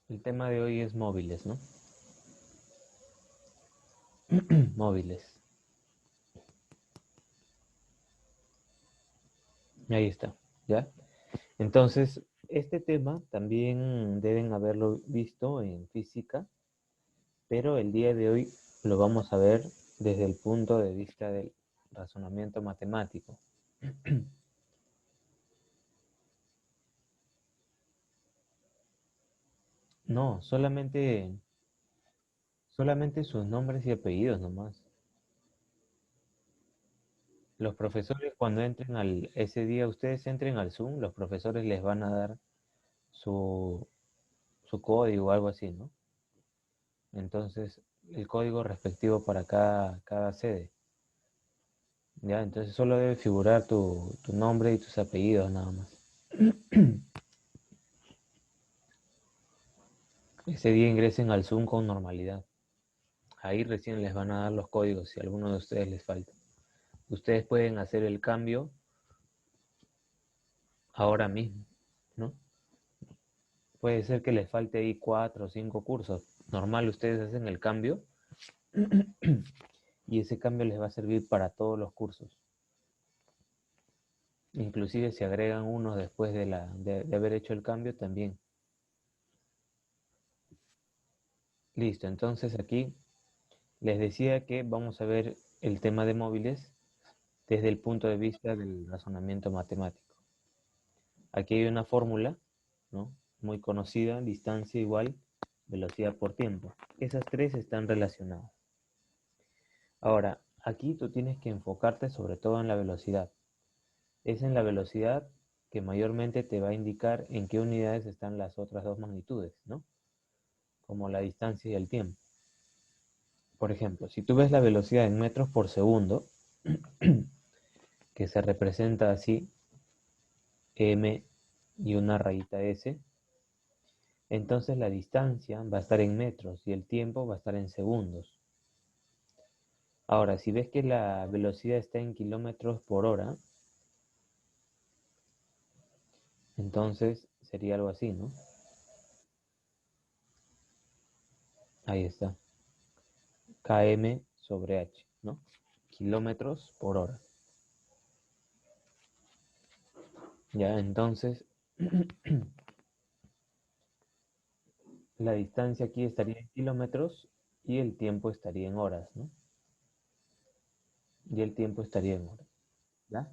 El tema de hoy es móviles, ¿no? Móviles. Ahí está, ¿ya? Entonces, este tema también deben haberlo visto en física, pero el día de hoy lo vamos a ver desde el punto de vista del razonamiento matemático. No, solamente sus nombres y apellidos nomás. Los profesores cuando entren ese día ustedes entren al Zoom, los profesores les van a dar su, su código o algo así, ¿no? Entonces, el código respectivo para cada sede. ¿Ya? Entonces solo debe figurar tu nombre y tus apellidos nada más. Ese día ingresen al Zoom con normalidad. Ahí recién les van a dar los códigos si a alguno de ustedes les falta. Ustedes pueden hacer el cambio ahora mismo, ¿no? Puede ser que les falte ahí 4 o 5 cursos. Normal, ustedes hacen el cambio y ese cambio les va a servir para todos los cursos. Inclusive si agregan unos después de haber hecho el cambio también. Listo, entonces aquí les decía que vamos a ver el tema de móviles desde el punto de vista del razonamiento matemático. Aquí hay una fórmula, ¿no? Muy conocida, distancia igual velocidad por tiempo. Esas tres están relacionadas. Ahora, aquí tú tienes que enfocarte sobre todo en la velocidad. Es en la velocidad que mayormente te va a indicar en qué unidades están las otras dos magnitudes, ¿no? Como la distancia y el tiempo. Por ejemplo, si tú ves la velocidad en metros por segundo, que se representa así, m y una rayita s, entonces la distancia va a estar en metros y el tiempo va a estar en segundos. Ahora, si ves que la velocidad está en kilómetros por hora, entonces sería algo así, ¿no? Ahí está, km sobre h, ¿no? Kilómetros por hora. Ya, entonces la distancia aquí estaría en kilómetros y el tiempo estaría en horas, ¿no? Y el tiempo estaría en horas, ¿ya?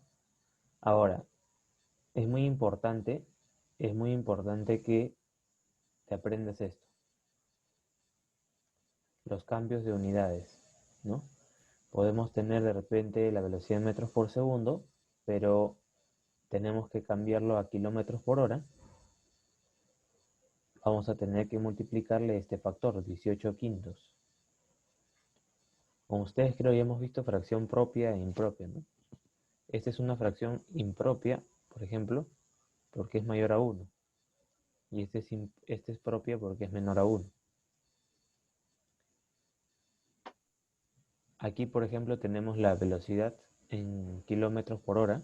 Ahora, es muy importante, es muy importante que te aprendas esto, los cambios de unidades, ¿no? Podemos tener de repente la velocidad en metros por segundo, pero tenemos que cambiarlo a kilómetros por hora. Vamos a tener que multiplicarle este factor, 18 quintos. Como ustedes creo ya hemos visto fracción propia e impropia, ¿no? Esta es una fracción impropia, por ejemplo, porque es mayor a 1. Y este es propia porque es menor a 1. Aquí, por ejemplo, tenemos la velocidad en kilómetros por hora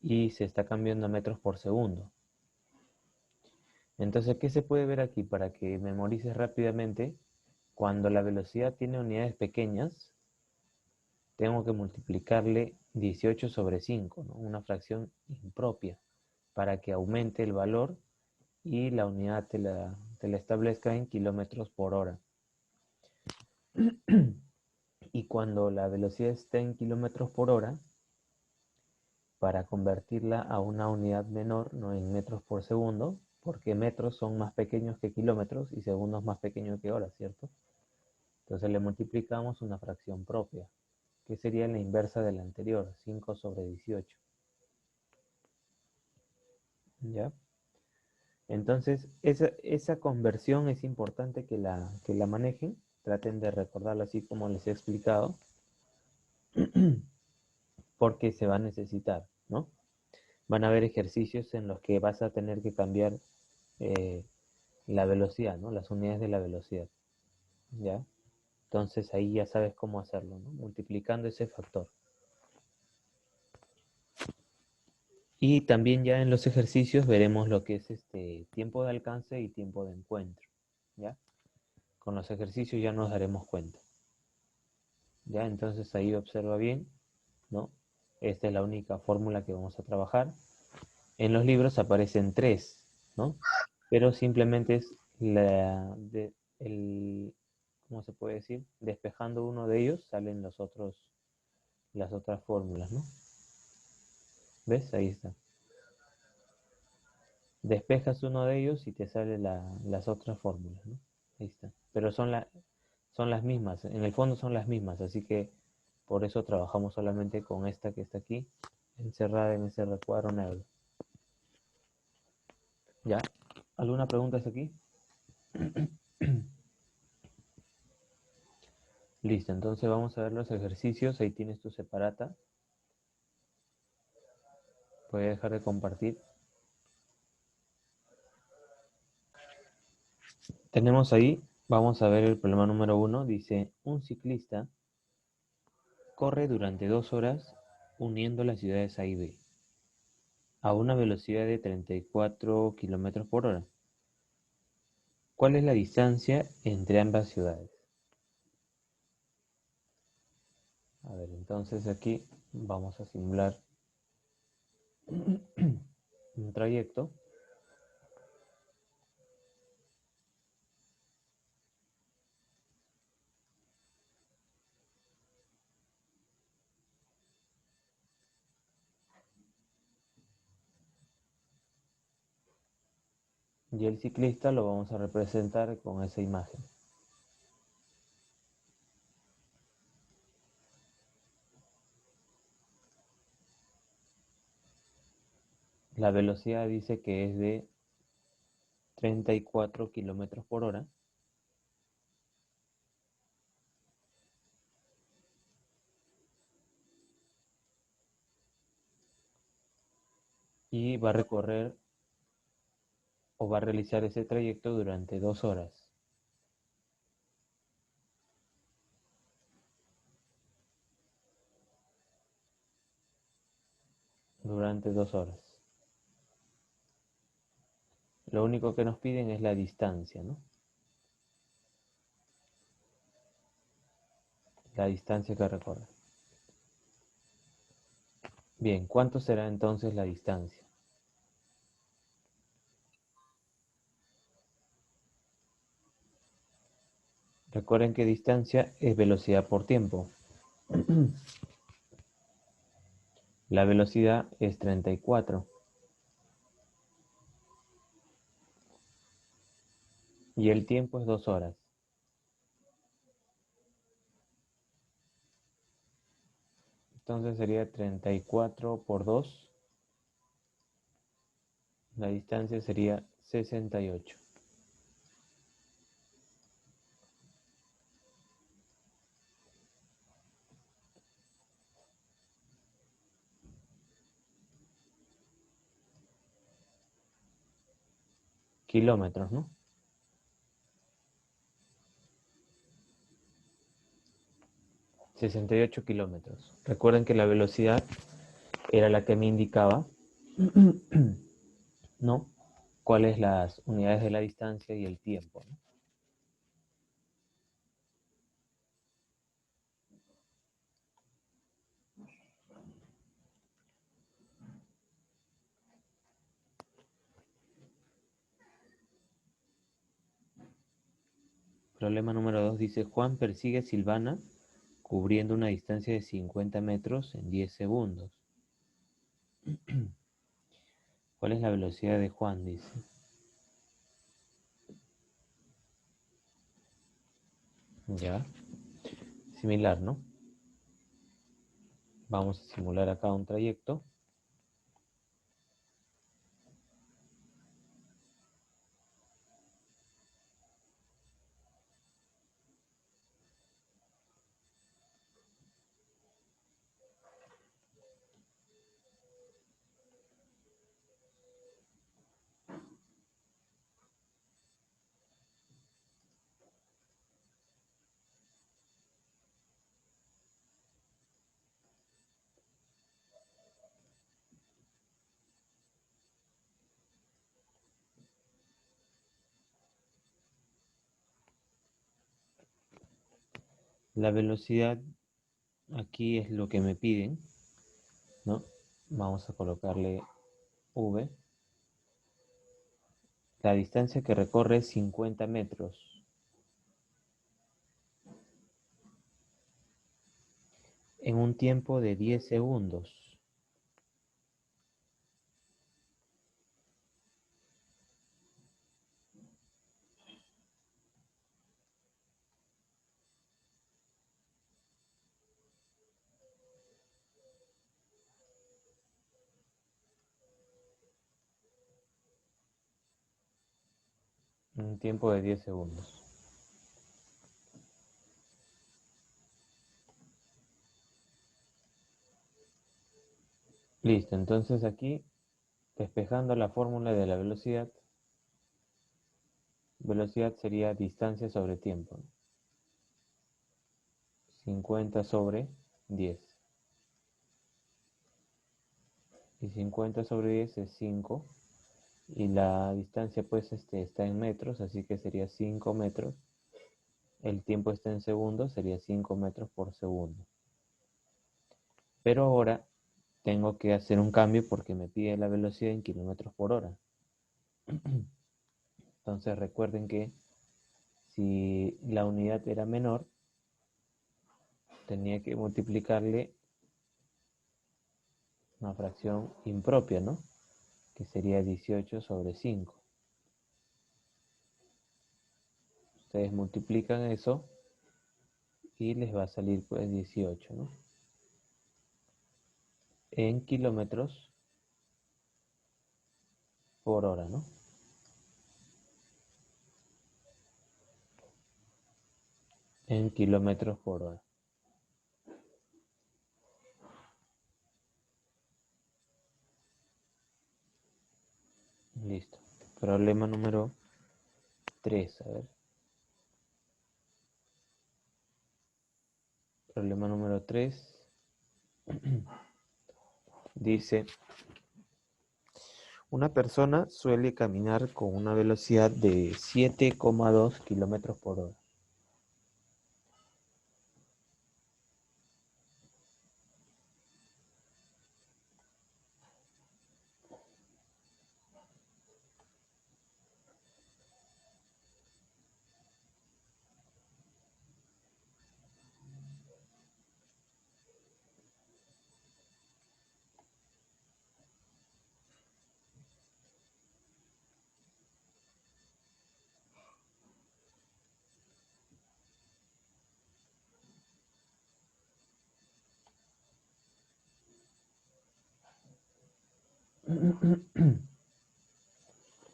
y se está cambiando a metros por segundo. Entonces, ¿qué se puede ver aquí? Para que memorices rápidamente, cuando la velocidad tiene unidades pequeñas, tengo que multiplicarle 18 sobre 5, ¿no? Una fracción impropia, para que aumente el valor y la unidad te la establezca en kilómetros por hora. Y cuando la velocidad está en kilómetros por hora, para convertirla a una unidad menor, no en metros por segundo, porque metros son más pequeños que kilómetros y segundos más pequeños que horas, ¿cierto? Entonces le multiplicamos una fracción propia, que sería la inversa de la anterior, 5 sobre 18. ¿Ya? Entonces, esa conversión es importante que la manejen, traten de recordarlo así como les he explicado, porque se va a necesitar, ¿no? Van a haber ejercicios en los que vas a tener que cambiar eh, la velocidad, ¿no? Las unidades de la velocidad, ¿ya? Entonces ahí ya sabes cómo hacerlo, ¿no? Multiplicando ese factor. Y también ya en los ejercicios veremos lo que es tiempo de alcance y tiempo de encuentro. ¿Ya? Con los ejercicios ya nos daremos cuenta. ¿Ya? Entonces ahí observa bien, ¿no? Esta es la única fórmula que vamos a trabajar. En los libros aparecen tres, ¿no? Pero simplemente es ¿cómo se puede decir? Despejando uno de ellos salen las otras fórmulas, ¿no? ¿Ves? Ahí está. Despejas uno de ellos y te salen las otras fórmulas, ¿no? Ahí está. Pero son las mismas, en el fondo son las mismas, así que por eso trabajamos solamente con esta que está aquí, encerrada en ese recuadro negro. ¿Ya? ¿Alguna pregunta hasta aquí? Listo, entonces vamos a ver los ejercicios. Ahí tienes tu separata. Voy a dejar de compartir. Tenemos ahí, vamos a ver el problema número 1. Dice, un ciclista corre durante 2 horas uniendo las ciudades A y B a una velocidad de 34 kilómetros por hora. ¿Cuál es la distancia entre ambas ciudades? A ver, entonces aquí vamos a simular un trayecto. Y el ciclista lo vamos a representar con esa imagen. La velocidad dice que es de 34 kilómetros por hora. Y va a recorrer o va a realizar ese trayecto durante 2 horas. Durante 2 horas. Lo único que nos piden es la distancia, ¿no? La distancia que recorre. Bien, ¿cuánto será entonces la distancia? Recuerden que distancia es velocidad por tiempo. La velocidad es 34 y el tiempo es 2 horas. Entonces sería 34 por 2. La distancia sería 68 kilómetros, ¿no? 68 kilómetros. Recuerden que la velocidad era la que me indicaba, ¿no? Cuáles las unidades de la distancia y el tiempo, ¿no? Problema número 2 dice, Juan persigue a Silvana cubriendo una distancia de 50 metros en 10 segundos. ¿Cuál es la velocidad de Juan? Dice. Ya, similar, ¿no? Vamos a simular acá un trayecto. La velocidad aquí es lo que me piden, ¿no? Vamos a colocarle v. La distancia que recorre es 50 metros. En un tiempo de 10 segundos. En un tiempo de 10 segundos. Listo, entonces aquí, despejando la fórmula de la velocidad, velocidad sería distancia sobre tiempo. 50 sobre 10. Y 50 sobre 10 es 5. Y la distancia pues está en metros, así que sería 5 metros. El tiempo está en segundos, sería 5 metros por segundo. Pero ahora tengo que hacer un cambio porque me pide la velocidad en kilómetros por hora. Entonces recuerden que si la unidad era menor, tenía que multiplicarle una fracción impropia, ¿no? Que sería 18 sobre 5. Ustedes multiplican eso y les va a salir pues 18, ¿no? En kilómetros por hora, ¿no? En kilómetros por hora. Listo. Problema número 3, a ver. Problema número 3 dice, una persona suele caminar con una velocidad de 7,2 kilómetros por hora.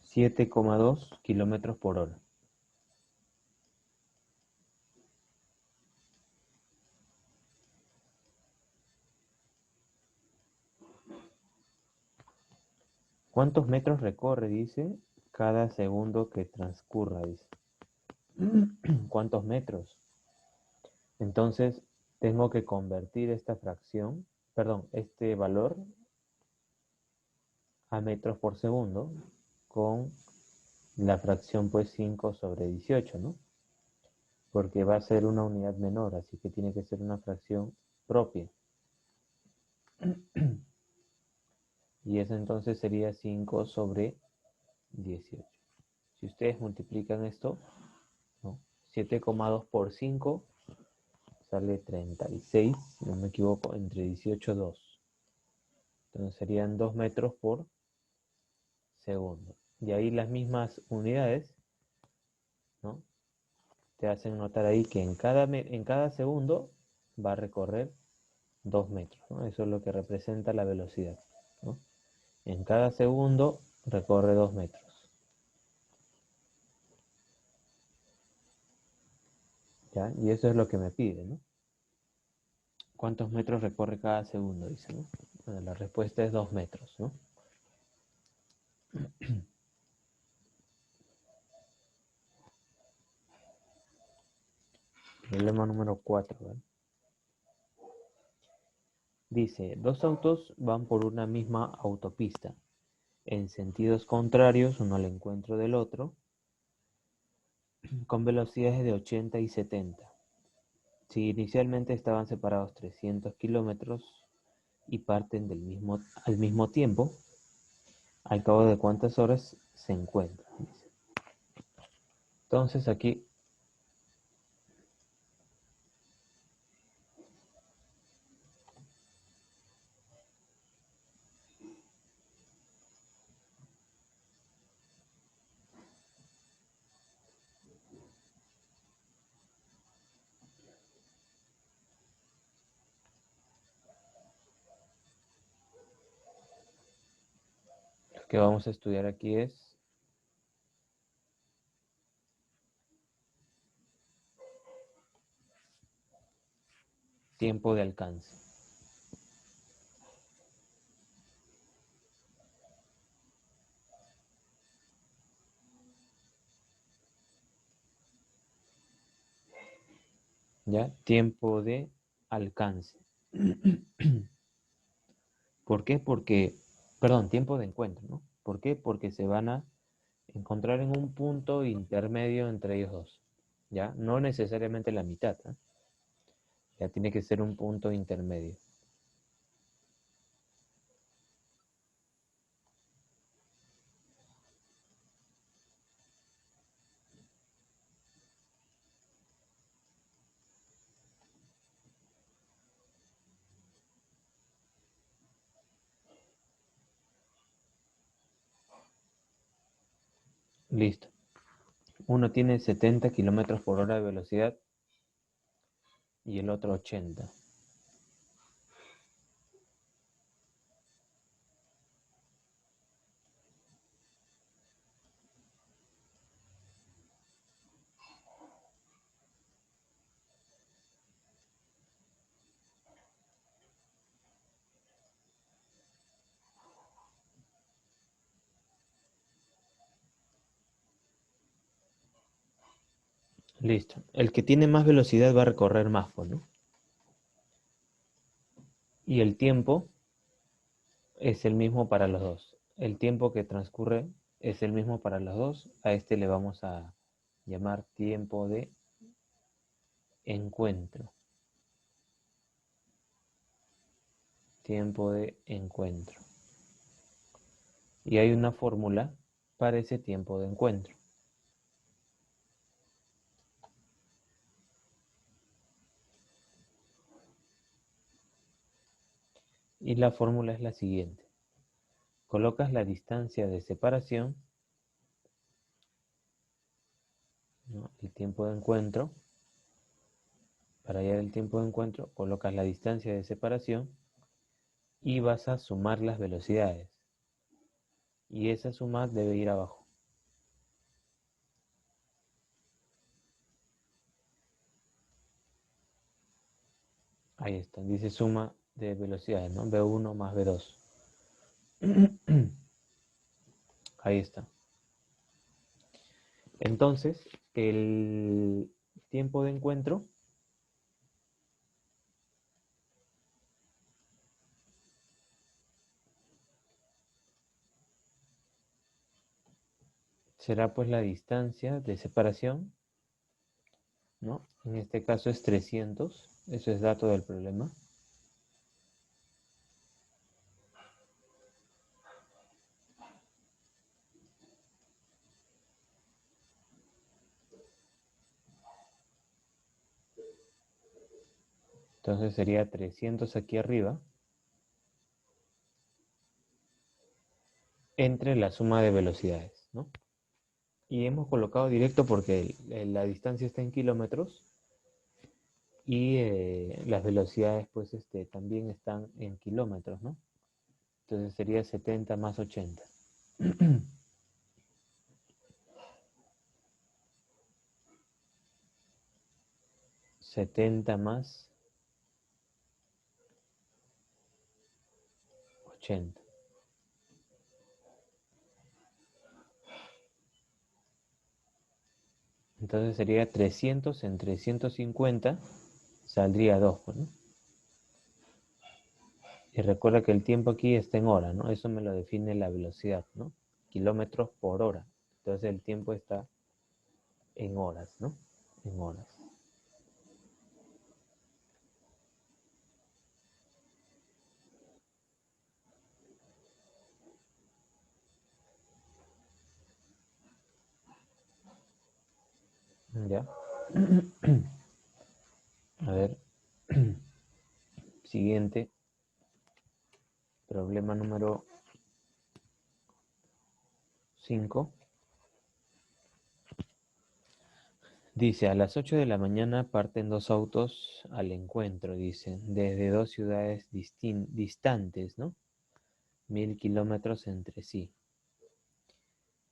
Siete coma dos kilómetros por hora. ¿Cuántos metros recorre? Dice, cada segundo que transcurra, dice. ¿Cuántos metros? Entonces, tengo que convertir esta fracción, perdón, este valor a metros por segundo con la fracción pues 5 sobre 18, ¿no? Porque va a ser una unidad menor, así que tiene que ser una fracción propia. Y eso entonces sería 5 sobre 18. Si ustedes multiplican esto, ¿no? 7,2 por 5 sale 36, si no me equivoco, entre 18 y 2. Entonces serían 2 metros por segundo. Y ahí las mismas unidades, ¿no? Te hacen notar ahí que en cada segundo va a recorrer 2 metros, ¿no? Eso es lo que representa la velocidad, ¿no? En cada segundo recorre 2 metros. ¿Ya? Y eso es lo que me pide, ¿no? ¿Cuántos metros recorre cada segundo? Dice, ¿no? Bueno, la respuesta es 2 metros, ¿no? Problema número 4, ¿vale? Dice, dos autos van por una misma autopista, en sentidos contrarios uno al encuentro del otro, con velocidades de 80 y 70. Si inicialmente estaban separados 300 kilómetros y parten al mismo tiempo, al cabo de cuántas horas se encuentran. Entonces aquí lo que vamos a estudiar aquí es tiempo de alcance. ¿Ya? Tiempo de alcance. ¿Por qué? Perdón, tiempo de encuentro, ¿no? ¿Por qué? Porque se van a encontrar en un punto intermedio entre ellos dos, ¿ya? No necesariamente la mitad, ¿eh? Ya tiene que ser un punto intermedio. Listo. Uno tiene 70 kilómetros por hora de velocidad y el otro 80. Listo. El que tiene más velocidad va a recorrer más, pues, ¿no? Y el tiempo es el mismo para los dos. El tiempo que transcurre es el mismo para los dos. A este le vamos a llamar tiempo de encuentro. Tiempo de encuentro. Y hay una fórmula para ese tiempo de encuentro. Y la fórmula es la siguiente. Colocas la distancia de separación, ¿no? El tiempo de encuentro. Para hallar el tiempo de encuentro, colocas la distancia de separación y vas a sumar las velocidades. Y esa suma debe ir abajo. Ahí está, dice suma de velocidades, ¿no? V1 más V2. Ahí está. Entonces, el tiempo de encuentro será pues la distancia de separación, ¿no? En este caso es 300, eso es dato del problema. Entonces sería 300 aquí arriba entre la suma de velocidades, ¿no? Y hemos colocado directo porque la distancia está en kilómetros y las velocidades pues también están en kilómetros, ¿no? Entonces sería 70 más 80. 70 más 80. Entonces sería 300 en 350, saldría 2, pues, ¿no? Y recuerda que el tiempo aquí está en hora, ¿no? Eso me lo define la velocidad, ¿no? Kilómetros por hora. Entonces el tiempo está en horas, ¿no? En horas. Ya. A ver. Siguiente. Problema número 5. Dice, a las 8 de la mañana parten dos autos al encuentro, dice, desde dos ciudades distantes, ¿no? 1000 kilómetros entre sí.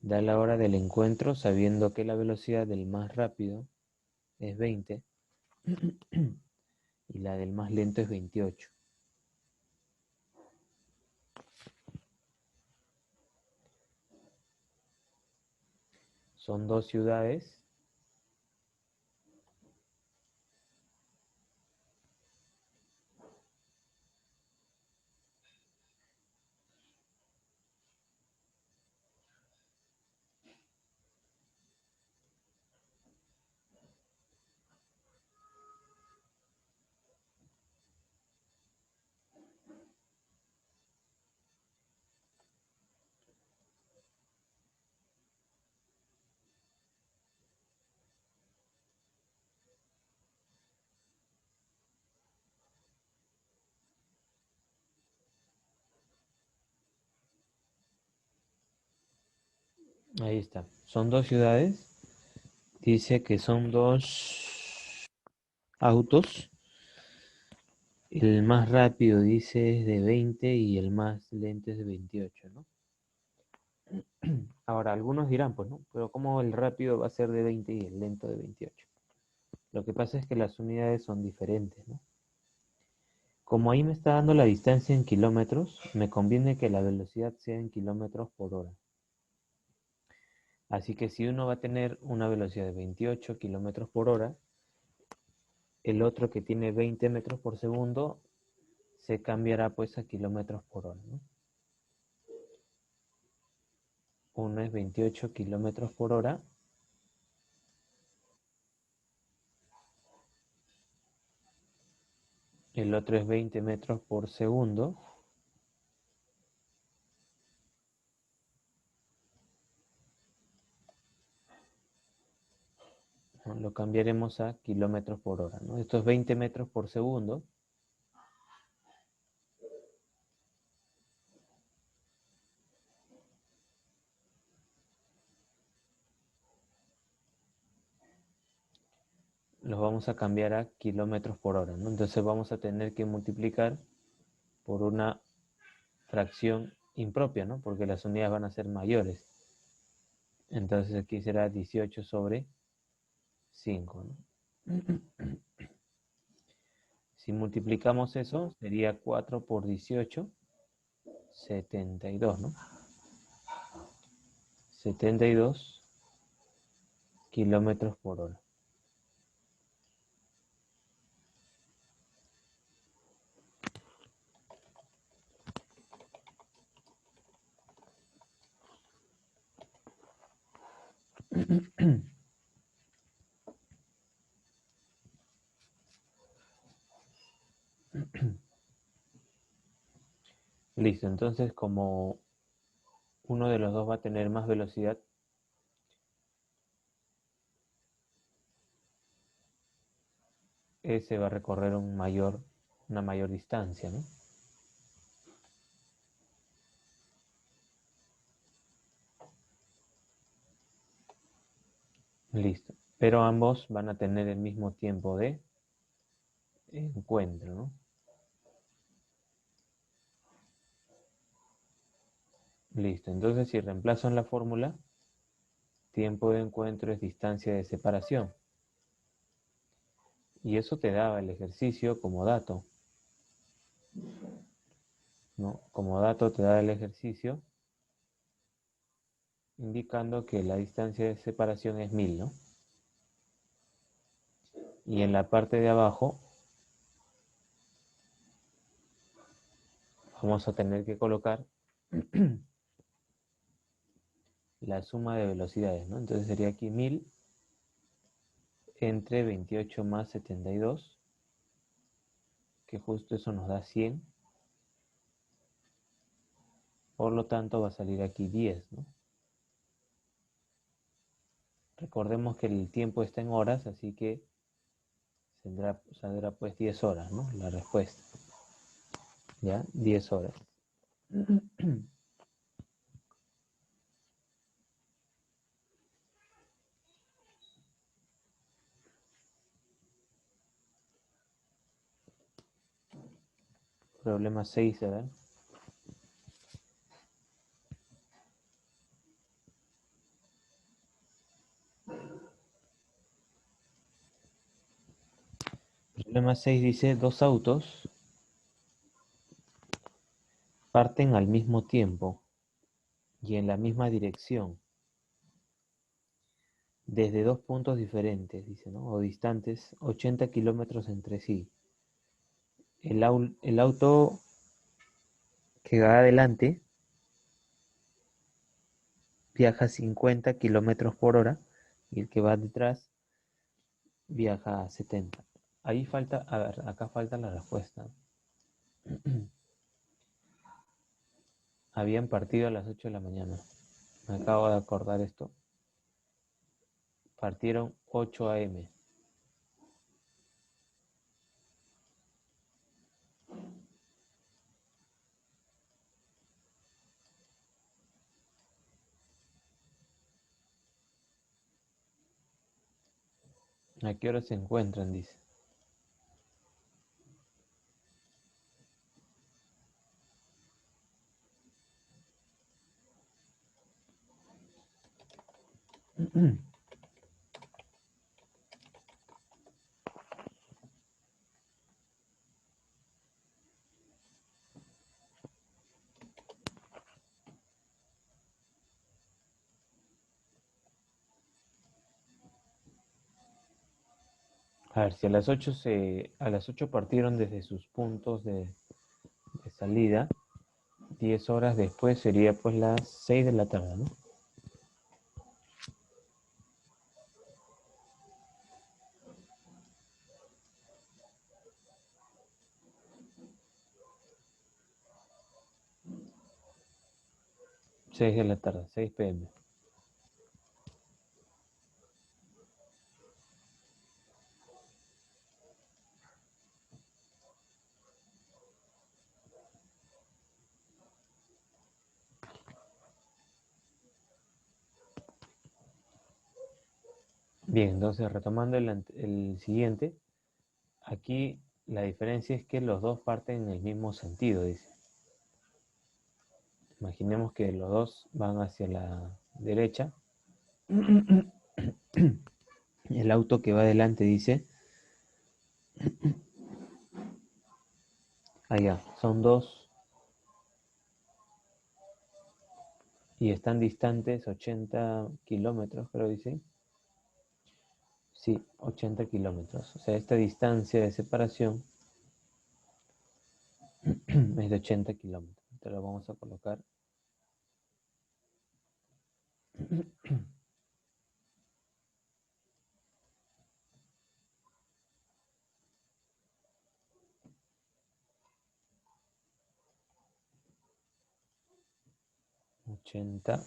Da la hora del encuentro sabiendo que la velocidad del más rápido es 20 y la del más lento es 28. Son dos ciudades. Ahí está. Son dos ciudades. Dice que son dos autos. El más rápido dice es de 20 y el más lento es de 28, ¿no? Ahora, algunos dirán, pues, ¿no? Pero ¿cómo el rápido va a ser de 20 y el lento de 28? Lo que pasa es que las unidades son diferentes, ¿no? Como ahí me está dando la distancia en kilómetros, me conviene que la velocidad sea en kilómetros por hora. Así que si uno va a tener una velocidad de 28 kilómetros por hora, el otro que tiene 20 metros por segundo se cambiará pues a kilómetros por hora, ¿no? Uno es 28 kilómetros por hora, el otro es 20 metros por segundo. ¿No? Lo cambiaremos a kilómetros por hora, ¿no? Estos 20 metros por segundo los vamos a cambiar a kilómetros por hora, ¿no? Entonces vamos a tener que multiplicar por una fracción impropia, ¿no? Porque las unidades van a ser mayores. Entonces aquí será 18 sobre 5, ¿no? Si multiplicamos eso, sería 4 por 18, 72, ¿no? 72 kilómetros por hora. Listo, entonces como uno de los dos va a tener más velocidad, ese va a recorrer una mayor distancia, ¿no? Listo. Pero ambos van a tener el mismo tiempo de encuentro, ¿no? Listo. Entonces, si reemplazo en la fórmula, tiempo de encuentro es distancia de separación. Y eso te daba el ejercicio como dato, ¿no? Como dato te da el ejercicio indicando que la distancia de separación es 1000, ¿no? Y en la parte de abajo vamos a tener que colocar la suma de velocidades, ¿no? Entonces sería aquí 1000 entre 28 más 72, que justo eso nos da 100. Por lo tanto va a salir aquí 10, ¿no? Recordemos que el tiempo está en horas, así que saldrá pues 10 horas, ¿no? La respuesta. ¿Ya? 10 horas. Problema 6, ¿verdad? Problema 6 dice, dos autos parten al mismo tiempo y en la misma dirección, desde dos puntos diferentes, dice, ¿no? O distantes 80 kilómetros entre sí. El auto que va adelante viaja 50 kilómetros por hora y el que va detrás viaja a 70. Ahí falta, a ver, acá falta la respuesta. Habían partido a las 8 de la mañana. Me acabo de acordar esto. Partieron 8 a.m. ¿A qué hora se encuentran? Dice. A ver, si a las 8 partieron desde sus puntos de salida, 10 horas después sería pues las 6 de la tarde, ¿no? Seis de la tarde, 6 p.m. Bien, entonces retomando el siguiente, aquí la diferencia es que los dos parten en el mismo sentido, dice. Imaginemos que los dos van hacia la derecha. El auto que va adelante dice, allá, son dos y están distantes 80 kilómetros, creo dice. Sí, 80 kilómetros. O sea, esta distancia de separación es de 80 kilómetros. Entonces lo vamos a colocar 80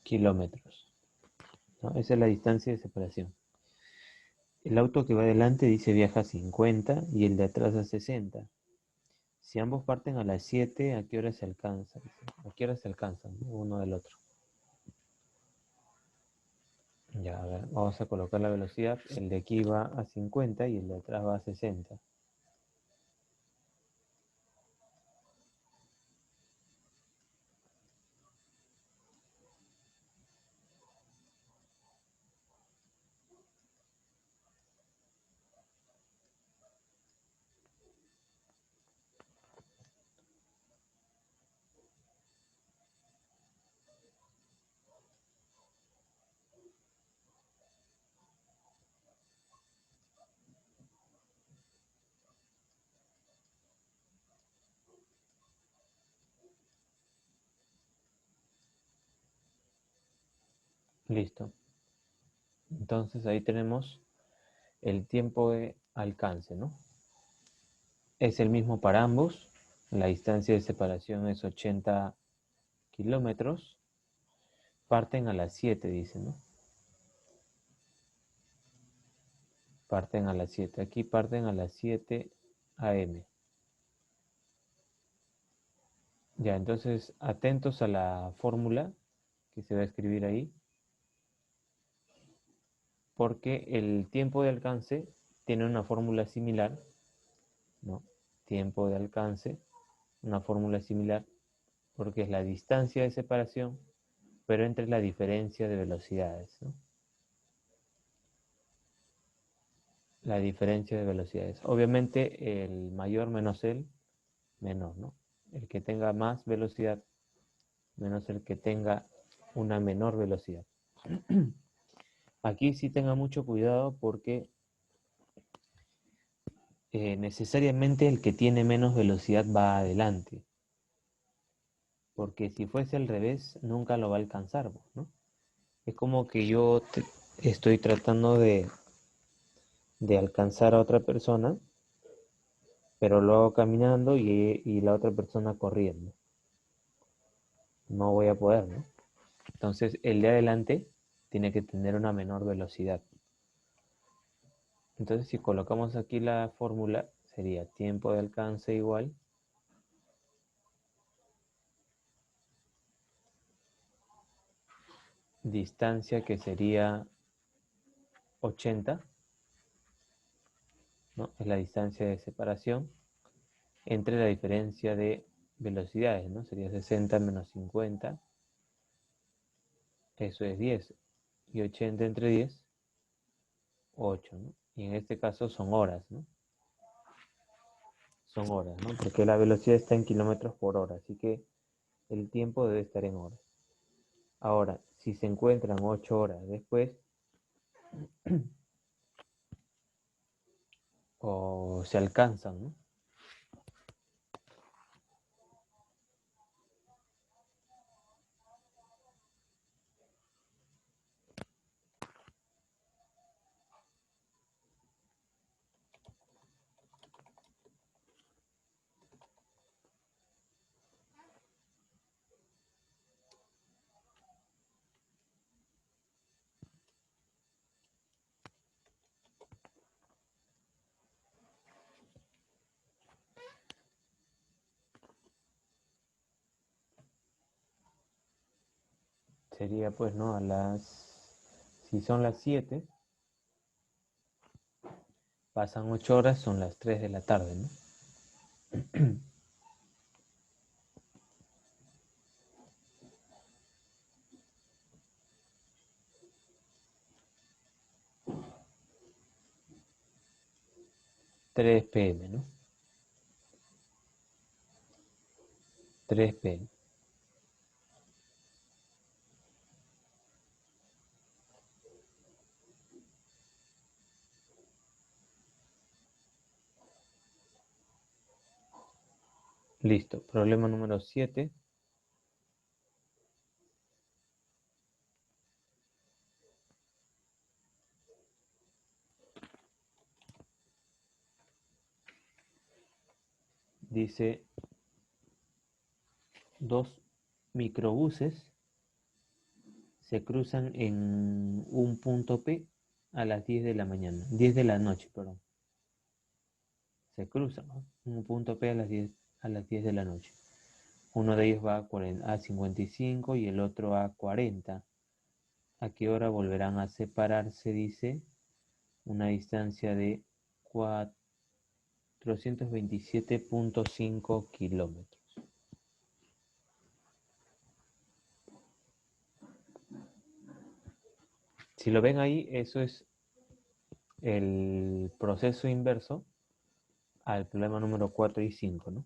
kilómetros, ¿no? Esa es la distancia de separación. El auto que va adelante dice viaja a 50 y el de atrás a 60. Si ambos parten a las 7, ¿a qué hora se alcanzan? ¿A qué hora se alcanzan uno del otro? Ya, a ver, vamos a colocar la velocidad. El de aquí va a 50 y el de atrás va a 60. Listo. Entonces ahí tenemos el tiempo de alcance, ¿no? Es el mismo para ambos. la distancia de separación es 80 kilómetros, parten a las 7, dice, ¿no? Parten a las 7. Aquí parten a las 7 a.m. Ya, entonces, atentos a la fórmula que se va a escribir ahí, porque el tiempo de alcance tiene una fórmula similar, ¿no? Tiempo de alcance, una fórmula similar, porque es la distancia de separación, pero entre la diferencia de velocidades, ¿no? La diferencia de velocidades. Obviamente, el mayor menos el menor, ¿no? El que tenga más velocidad menos el que tenga una menor velocidad. Aquí sí tenga mucho cuidado porque necesariamente el que tiene menos velocidad va adelante. Porque si fuese al revés, nunca lo va a alcanzar, ¿no? Es como que yo estoy tratando de alcanzar a otra persona, pero lo hago caminando y la otra persona corriendo. No voy a poder, ¿no? Entonces, el de adelante tiene que tener una menor velocidad. Entonces, si colocamos aquí la fórmula, sería tiempo de alcance igual distancia, que sería 80, ¿no? Es la distancia de separación entre la diferencia de velocidades, ¿no? Sería 60 menos 50, eso es 10. Y 80 entre 10, 8, ¿no? Y en este caso son horas, ¿no? Son horas, ¿no? Porque la velocidad está en kilómetros por hora, así que el tiempo debe estar en horas. Ahora, si se encuentran 8 horas después, o se alcanzan, ¿no? Sería pues, ¿no? Si son las 7, pasan 8 horas, son las 3 de la tarde, ¿no? 3 p.m., ¿no? 3 p.m. Listo. Problema número 7. Dice, dos microbuses se cruzan en un punto P a las 10 de la mañana, 10 de la noche, perdón. Se cruzan, ¿no? Un punto P a las 10 de la noche. Uno de ellos va a 55 y el otro a 40. ¿A qué hora volverán a separarse? Dice, una distancia de 427.5 kilómetros. Si lo ven ahí, eso es el proceso inverso al problema número 4 y 5, ¿no?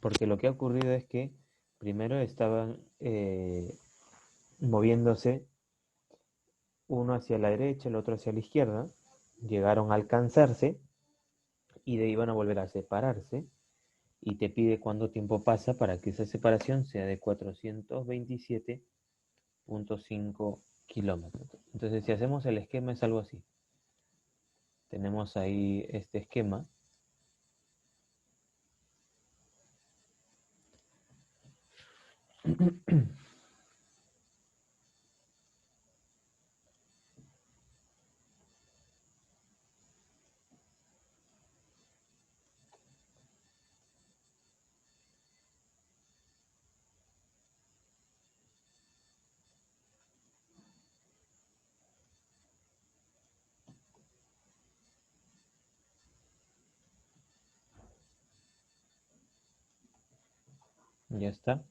Porque lo que ha ocurrido es que primero estaban moviéndose uno hacia la derecha, el otro hacia la izquierda, llegaron a alcanzarse y de ahí van a volver a separarse y te pide cuánto tiempo pasa para que esa separación sea de 427.5 kilómetros. Entonces, si hacemos el esquema es algo así. Tenemos ahí este esquema Ya está.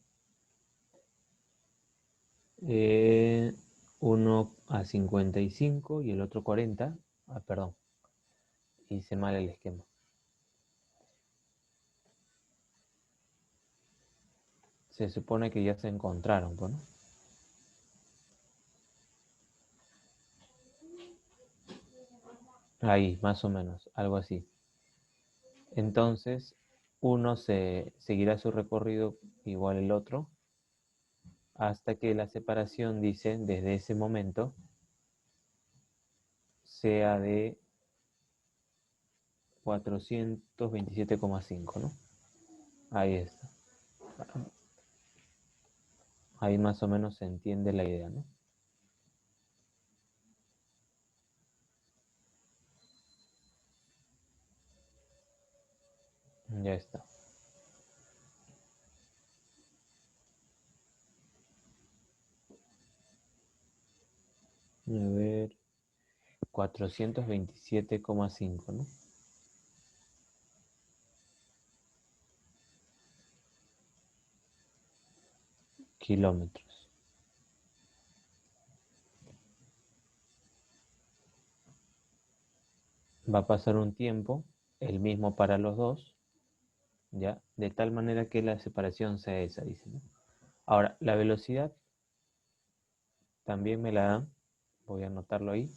1 a 55 y el otro 40. Ah, perdón, hice mal el esquema. Se supone que ya se encontraron, ¿no? Ahí, más o menos, algo así. Entonces, uno se seguirá su recorrido igual el otro, hasta que la separación, dice, desde ese momento, sea de 427,5, ¿no? Ahí está. Ahí más o menos se entiende la idea, ¿no? Ya está. A ver, 427,5, ¿no? Kilómetros. Va a pasar un tiempo, el mismo para los dos, ¿ya? De tal manera que la separación sea esa, dice, ¿no? Ahora, la velocidad también me la dan, voy a anotarlo ahí.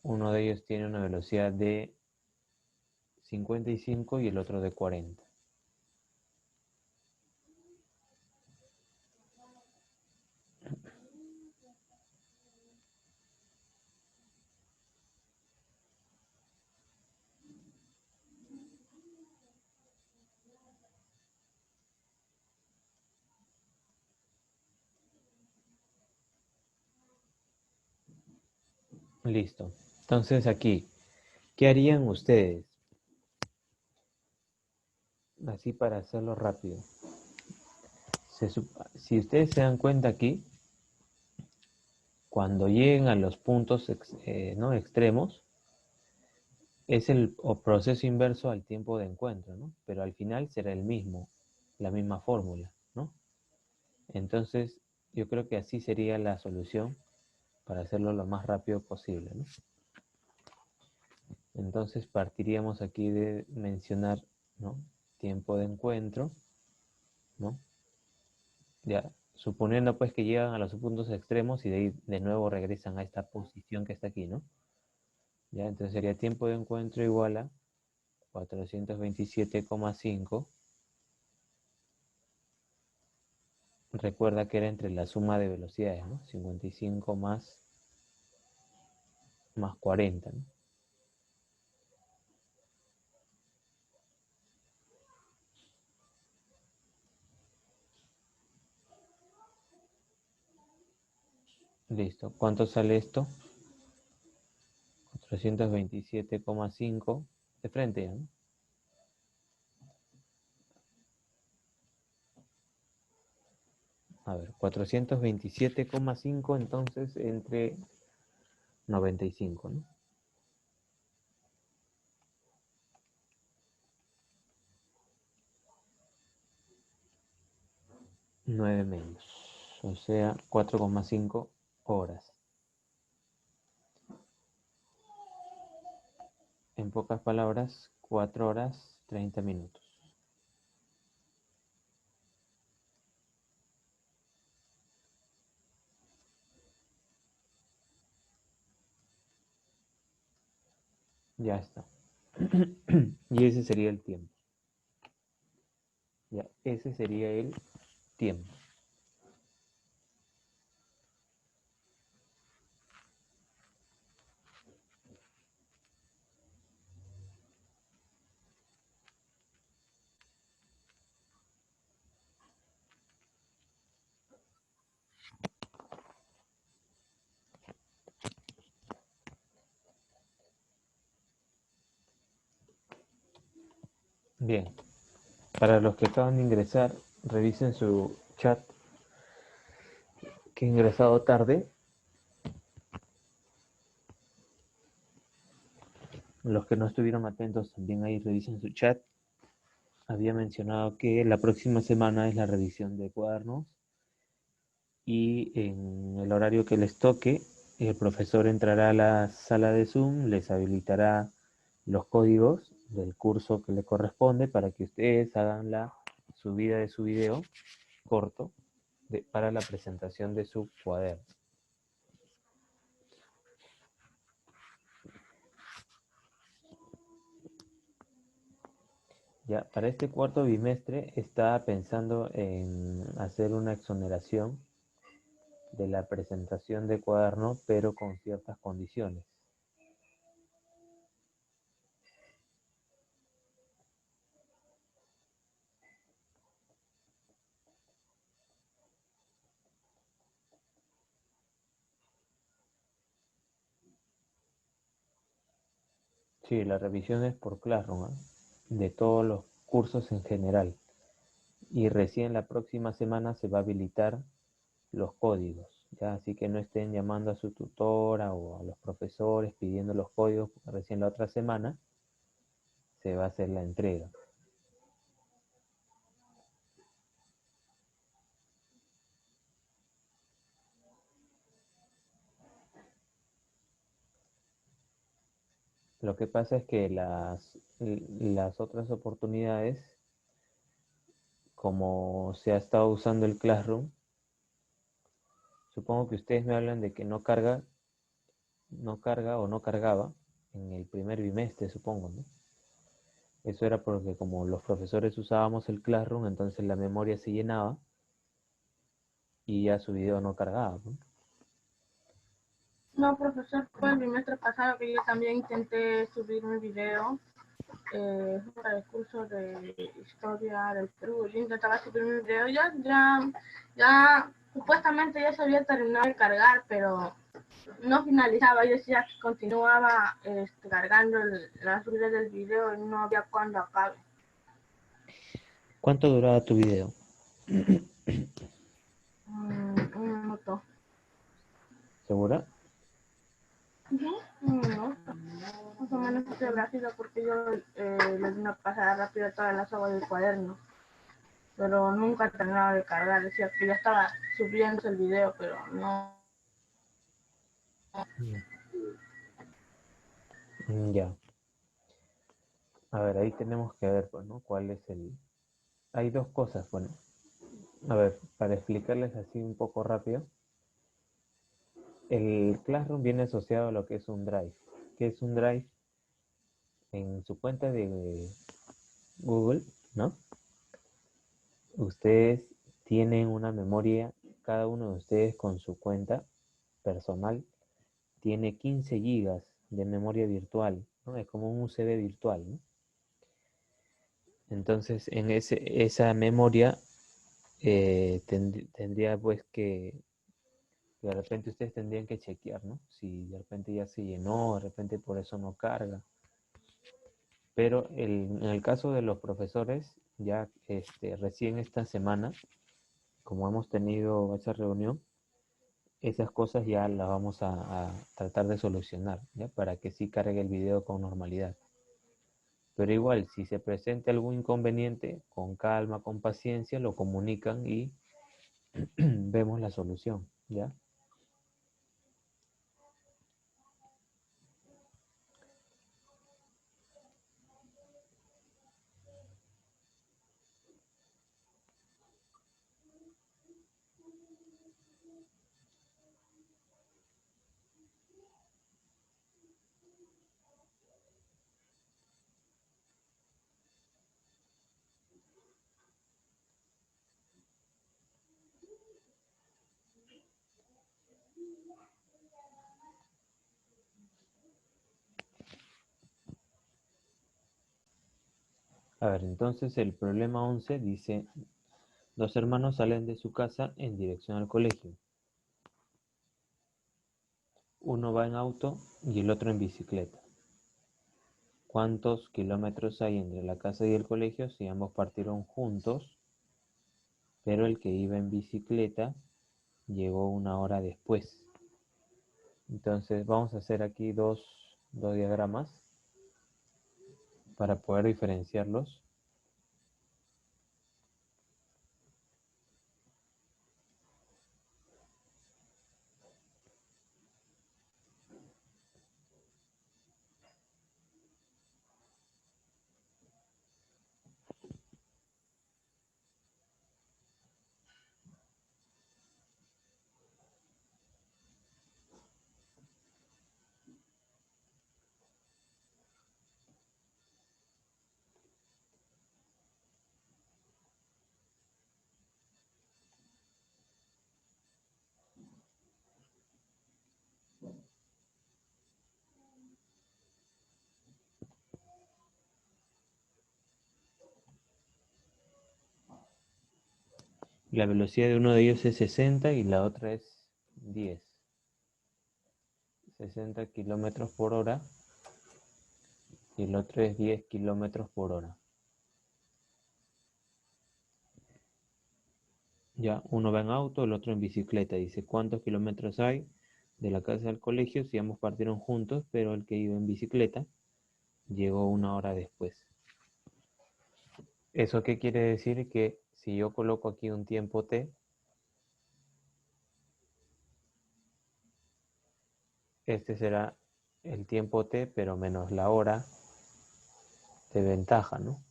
Uno de ellos tiene una velocidad de 55 y el otro de 40. Listo. Entonces aquí, ¿qué harían ustedes? Así para hacerlo rápido. Si ustedes se dan cuenta aquí, cuando lleguen a los puntos ¿no? extremos, es el proceso inverso al tiempo de encuentro, ¿no? Pero al final será el mismo, la misma fórmula, ¿no? Entonces, yo creo que así sería la solución para hacerlo lo más rápido posible, ¿no? Entonces partiríamos aquí de mencionar, ¿no? Tiempo de encuentro, ¿no? Ya, suponiendo pues que llegan a los puntos extremos y de ahí de nuevo regresan a esta posición que está aquí, ¿no? Ya, entonces sería tiempo de encuentro igual a 427,5. Recuerda que era entre la suma de velocidades, ¿no? 55 más 40, ¿no? Listo. ¿Cuánto sale esto? 427,5 de frente, ¿no? A ver, 427,5 entonces entre 95, ¿no? 9 menos, o sea, 4,5 horas. En pocas palabras, 4 horas 30 minutos. Ya está. Y ese sería el tiempo. Ya, ese sería el tiempo. Bien, para los que acaban de ingresar, revisen su chat que ha ingresado tarde. Los que no estuvieron atentos también ahí revisen su chat. Había mencionado que la próxima semana es la revisión de cuadernos y en el horario que les toque, el profesor entrará a la sala de Zoom, les habilitará los códigos del curso que le corresponde para que ustedes hagan la subida de su video corto para la presentación de su cuaderno. Ya, para este cuarto bimestre estaba pensando en hacer una exoneración de la presentación de cuaderno, pero con ciertas condiciones. Sí, la revisión es por Classroom, ¿eh? De todos los cursos en general. Y recién la próxima semana se va a habilitar los códigos, ¿ya? Así que no estén llamando a su tutora o a los profesores pidiendo los códigos, porque recién la otra semana se va a hacer la entrega. Lo que pasa es que las otras oportunidades, como se ha estado usando el Classroom, supongo que ustedes me hablan de que no carga o no cargaba en el primer bimestre, supongo, ¿no? Eso era porque como los profesores usábamos el Classroom, entonces la memoria se llenaba y ya su video no cargaba, ¿no? No, profesor, fue el bimestre pasado que yo también intenté subir mi video para el curso de historia del Perú. Yo intentaba subir mi video, ya, supuestamente ya se había terminado de cargar, pero no finalizaba. Yo decía que continuaba cargando las subida del video y no había cuándo acabe. ¿Cuánto duraba tu video? Un minuto. ¿Segura? Un minuto. Más o menos así habrá sido porque yo le di una pasada rápida a todas las hojas del cuaderno. Pero nunca terminaba de cargar, decía que ya estaba subiendo el video, pero no. Ya. A ver, ahí tenemos que ver, pues, ¿no? ¿Cuál es el...? Hay dos cosas, bueno. A ver, para explicarles así un poco rápido. El Classroom viene asociado a lo que es un Drive. ¿Qué es un Drive? En su cuenta de Google, ¿no? Ustedes tienen una memoria, cada uno de ustedes con su cuenta personal tiene 15 gigas de memoria virtual, ¿no? Es como un USB virtual, ¿no? Entonces, en esa memoria tendría pues que de repente ustedes tendrían que chequear, ¿no? Si de repente ya se llenó, de repente por eso no carga. Pero en el caso de los profesores, ya recién esta semana, como hemos tenido esa reunión, esas cosas ya las vamos a tratar de solucionar, ¿ya? Para que sí cargue el video con normalidad. Pero igual, si se presenta algún inconveniente, con calma, con paciencia, lo comunican y vemos la solución, ¿ya? A ver, entonces el problema 11 dice, dos hermanos salen de su casa en dirección al colegio. Uno va en auto y el otro en bicicleta. cuántos kilómetros hay entre la casa y el colegio si ambos partieron juntos, pero el que iba en bicicleta llegó una hora después. Entonces vamos a hacer aquí dos diagramas para poder diferenciarlos. La velocidad de uno de ellos es 60 y la otra es 10. 60 kilómetros por hora y el otro es 10 kilómetros por hora. Ya, uno va en auto, el otro en bicicleta. Dice, ¿cuántos kilómetros hay de la casa al colegio si ambos partieron juntos, pero el que iba en bicicleta llegó una hora después? ¿Eso qué quiere decir? Que si yo coloco aquí un tiempo t, este será el tiempo t, pero menos la hora de ventaja, ¿no?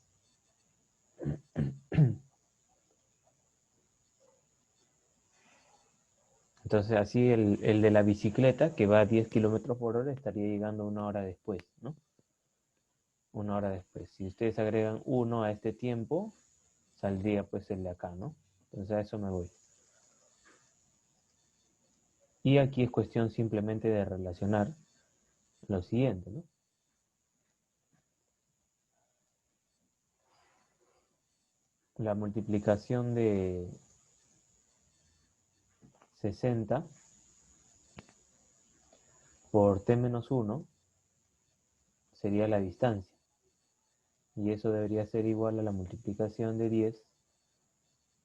Entonces así el de la bicicleta, que va a 10 kilómetros por hora, estaría llegando una hora después, ¿no? Una hora después. Si ustedes agregan 1 a este tiempo, saldría pues el de acá, ¿no? Entonces a eso me voy. Y aquí es cuestión simplemente de relacionar lo siguiente, ¿no? La multiplicación de 60 por t menos 1 sería la distancia. Y eso debería ser igual a la multiplicación de 10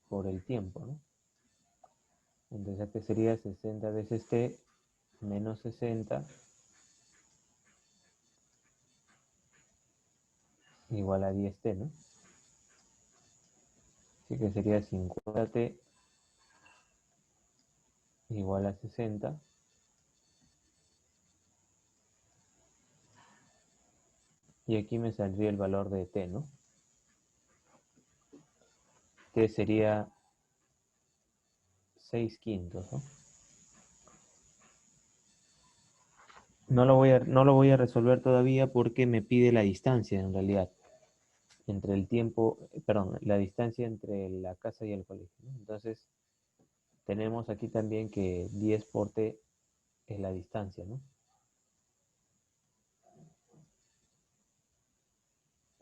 por el tiempo, ¿no? Entonces aquí sería 60 veces t menos 60 igual a 10t, ¿no? Así que sería 50t igual a 60. Y aquí me saldría el valor de t, ¿no? T sería 6/5, ¿no? No lo voy a resolver todavía porque me pide la distancia en realidad. Entre el tiempo, perdón, la distancia entre la casa y el colegio, ¿no? Entonces, tenemos aquí también que 10 por t es la distancia, ¿no?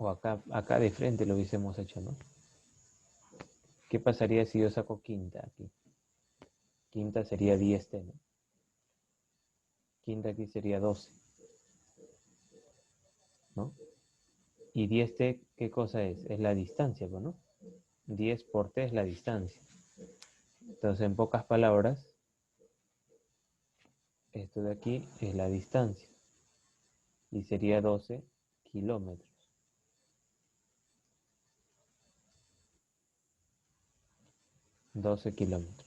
O acá de frente lo hubiésemos hecho, ¿no? ¿Qué pasaría si yo saco quinta aquí? Quinta sería 10t, ¿no? Quinta aquí sería 12, ¿no? Y 10t, ¿qué cosa es? Es la distancia, ¿no? 10 por t es la distancia. Entonces, en pocas palabras, esto de aquí es la distancia. Y sería 12 kilómetros. 12 kilómetros.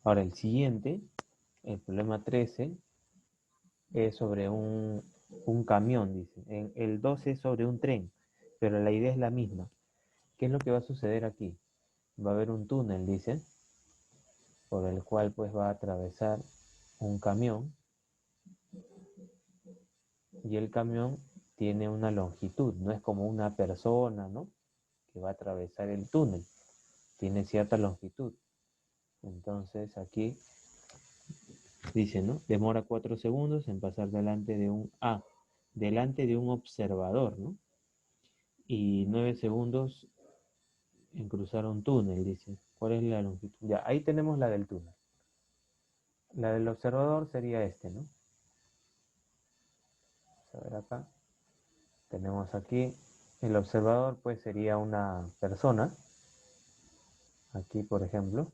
Ahora, el siguiente, el problema 13, es sobre un camión, dice. El 12 es sobre un tren, pero la idea es la misma. ¿Qué es lo que va a suceder aquí? Va a haber un túnel, dice, por el cual pues va a atravesar un camión, y el camión tiene una longitud, no es como una persona, ¿no? Que va a atravesar el túnel, tiene cierta longitud. Entonces aquí dice, ¿no? Demora 4 segundos en pasar delante de delante de un observador, ¿no? Y 9 segundos en cruzar un túnel, dice. ¿Cuál es la longitud? Ya, ahí tenemos la del túnel. La del observador sería este, ¿no? Vamos a ver acá. Tenemos aquí el observador, pues sería una persona. Aquí, por ejemplo.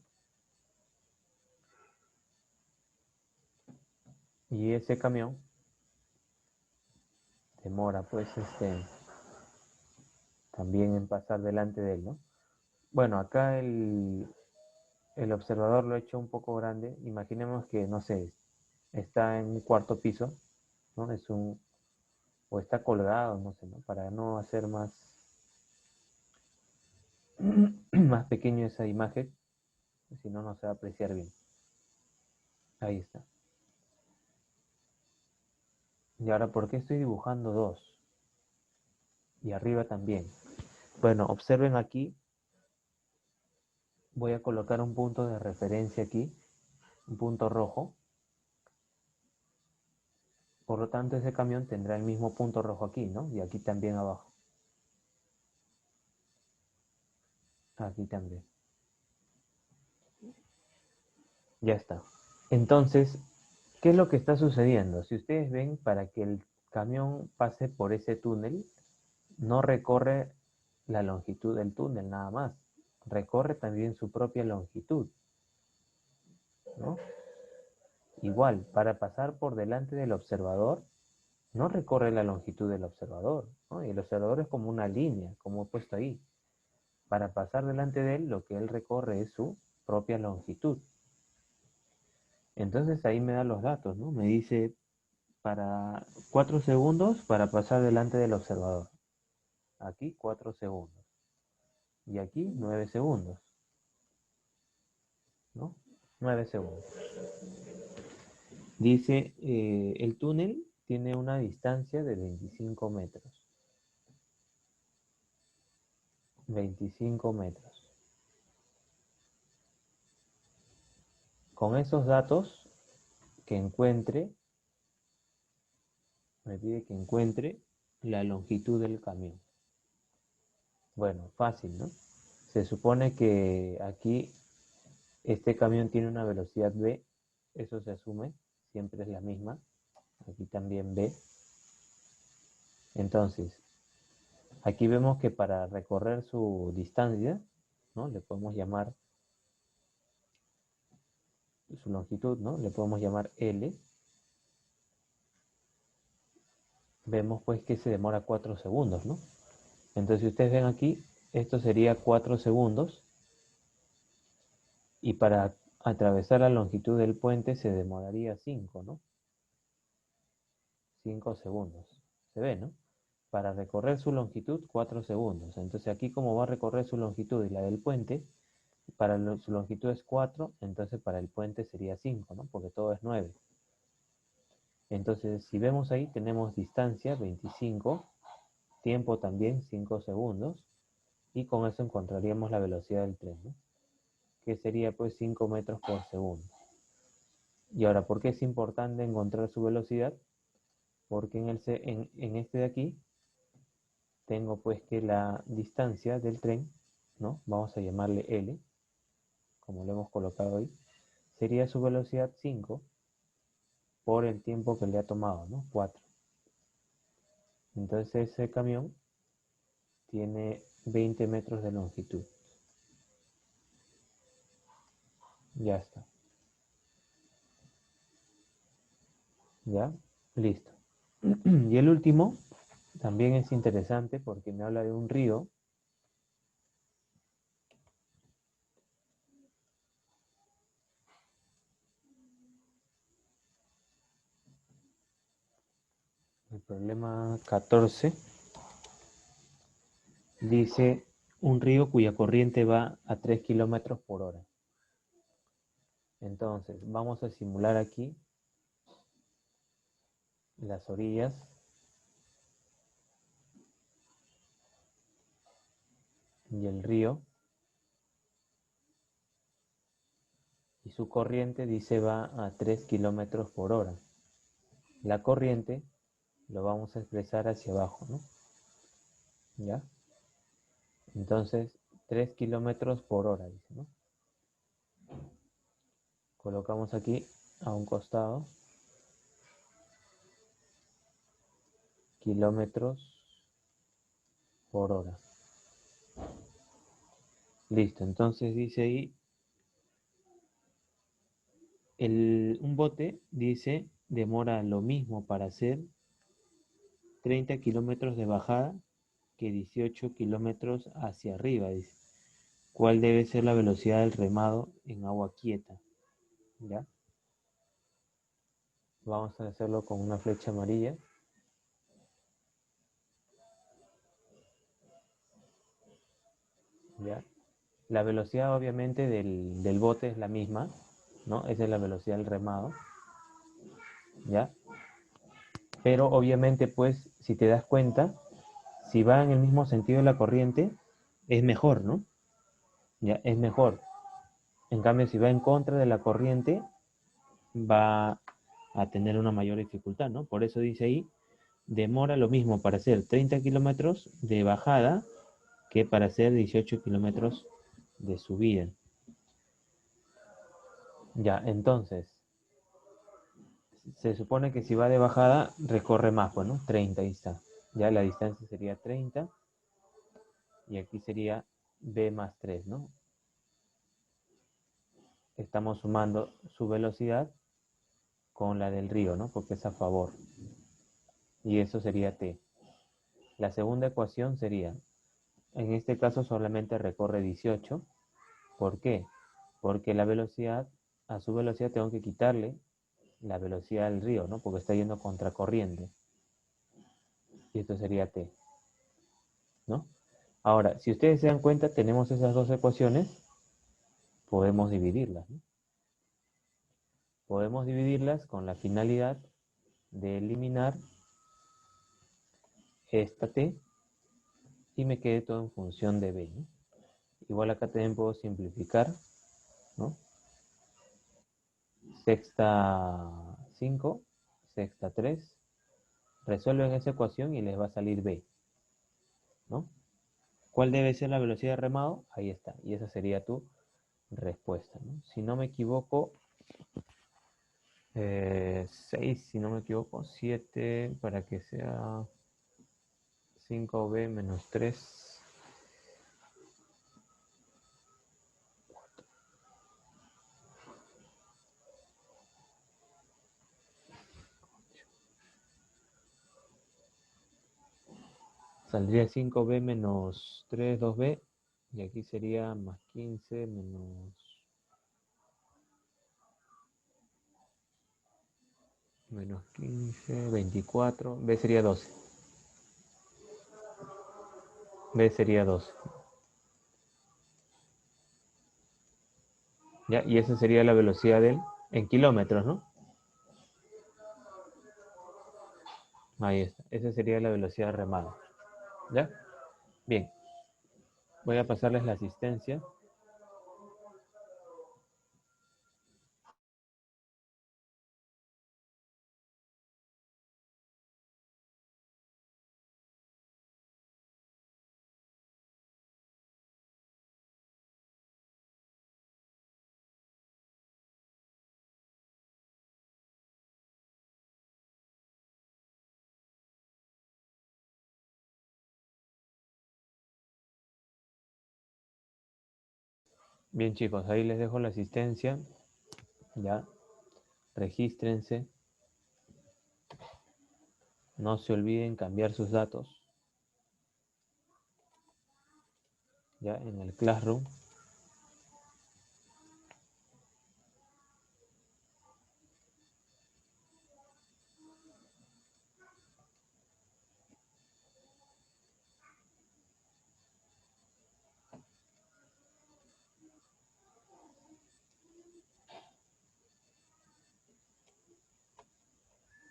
Y ese camión demora, pues, también en pasar delante de él, ¿no? Bueno, acá el observador lo he hecho un poco grande. Imaginemos que, no sé, está en un cuarto piso, ¿no? O está colgado, no sé, ¿no? Para no hacer más, más pequeño esa imagen, si no, no se va a apreciar bien. Ahí está. Y ahora, ¿por qué estoy dibujando dos? Y arriba también. Bueno, observen aquí. Voy a colocar un punto de referencia aquí, un punto rojo. Por lo tanto, ese camión tendrá el mismo punto rojo aquí, ¿no? Y aquí también abajo. Aquí también. Ya está. Entonces, ¿qué es lo que está sucediendo? Si ustedes ven, para que el camión pase por ese túnel, no recorre la longitud del túnel nada más. Recorre también su propia longitud, ¿no? Igual, para pasar por delante del observador, no recorre la longitud del observador, ¿no? Y el observador es como una línea, como he puesto ahí. Para pasar delante de él, lo que él recorre es su propia longitud. Entonces ahí me da los datos, ¿no? Me dice para 4 segundos para pasar delante del observador. Aquí 4 segundos. Y aquí 9 segundos, ¿no? 9 segundos. Dice, el túnel tiene una distancia de 25 metros. 25 metros. Con esos datos que encuentre, me pide que encuentre la longitud del camión. Bueno, fácil, ¿no? Se supone que aquí este camión tiene una velocidad V, eso se asume, siempre es la misma. Aquí también V. Entonces, aquí vemos que para recorrer su distancia, ¿no? Le podemos llamar su longitud, ¿no? Le podemos llamar L. Vemos pues que se demora 4 segundos, ¿no? Entonces, si ustedes ven aquí, esto sería 4 segundos. Y para atravesar la longitud del puente se demoraría 5, ¿no? 5 segundos. Se ve, ¿no? Para recorrer su longitud, 4 segundos. Entonces aquí como va a recorrer su longitud y la del puente, su longitud es 4, entonces para el puente sería 5, ¿no? Porque todo es 9. Entonces si vemos ahí tenemos distancia 25, tiempo también 5 segundos, y con eso encontraríamos la velocidad del tren, ¿no? Que sería pues 5 metros por segundo. Y ahora, ¿por qué es importante encontrar su velocidad? Porque en este de aquí tengo pues que la distancia del tren, ¿no? Vamos a llamarle L, como lo hemos colocado ahí, sería su velocidad 5 por el tiempo que le ha tomado, ¿no? 4. Entonces ese camión tiene 20 metros de longitud. Ya está. ¿Ya? Listo. Y el último también es interesante porque me habla de un río. El problema 14 dice un río cuya corriente va a 3 kilómetros por hora. Entonces, vamos a simular aquí las orillas y el río. Y su corriente dice va a 3 kilómetros por hora. La corriente lo vamos a expresar hacia abajo, ¿no? ¿Ya? Entonces, 3 kilómetros por hora, dice, ¿no? Colocamos aquí a un costado kilómetros por hora. Listo, entonces dice ahí, un bote, dice, demora lo mismo para hacer 30 kilómetros de bajada que 18 kilómetros hacia arriba, dice. ¿Cuál debe ser la velocidad del remado en agua quieta? ¿Ya? Vamos a hacerlo con una flecha amarilla. ¿Ya? La velocidad obviamente del bote es la misma, ¿no? Esa es la velocidad del remado, ¿ya? Pero obviamente pues si te das cuenta, si va en el mismo sentido de la corriente, es mejor, ¿no? Ya, es mejor. En cambio, si va en contra de la corriente, va a tener una mayor dificultad, ¿no? Por eso dice ahí, demora lo mismo para hacer 30 kilómetros de bajada que para hacer 18 kilómetros de subida. Ya, entonces, se supone que si va de bajada, recorre más, bueno, 30 ahí está. Ya la distancia sería 30 y aquí sería b más 3, ¿no? Estamos sumando su velocidad con la del río, ¿no? Porque es a favor. Y eso sería t. La segunda ecuación sería, en este caso solamente recorre 18. ¿Por qué? Porque la velocidad, a su velocidad tengo que quitarle la velocidad del río, ¿no? Porque está yendo contracorriente. Y esto sería t, ¿no? Ahora, si ustedes se dan cuenta, tenemos esas dos ecuaciones, podemos dividirlas, ¿no? Podemos dividirlas con la finalidad de eliminar esta t y me quede todo en función de b, ¿no? Igual acá también puedo simplificar, ¿no? Sexta 5, sexta 3. Resuelven esa ecuación y les va a salir b, ¿no? ¿Cuál debe ser la velocidad de remado? Ahí está. Y esa sería tu respuesta, ¿no? Si no me equivoco, 6, si no me equivoco, 7 para que sea 5b menos 3. Saldría 5b menos 3, 2b. Y aquí sería más 15 menos 15, 24. B sería 12. B sería 12. ¿Ya? Y esa sería la velocidad en kilómetros, ¿no? Ahí está. Esa sería la velocidad de remado. ¿Ya? Bien. Voy a pasarles la asistencia. Bien, chicos, ahí les dejo la asistencia. Ya. Regístrense. No se olviden cambiar sus datos. Ya, en el Classroom.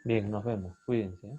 Bien, nos vemos. Cuídense.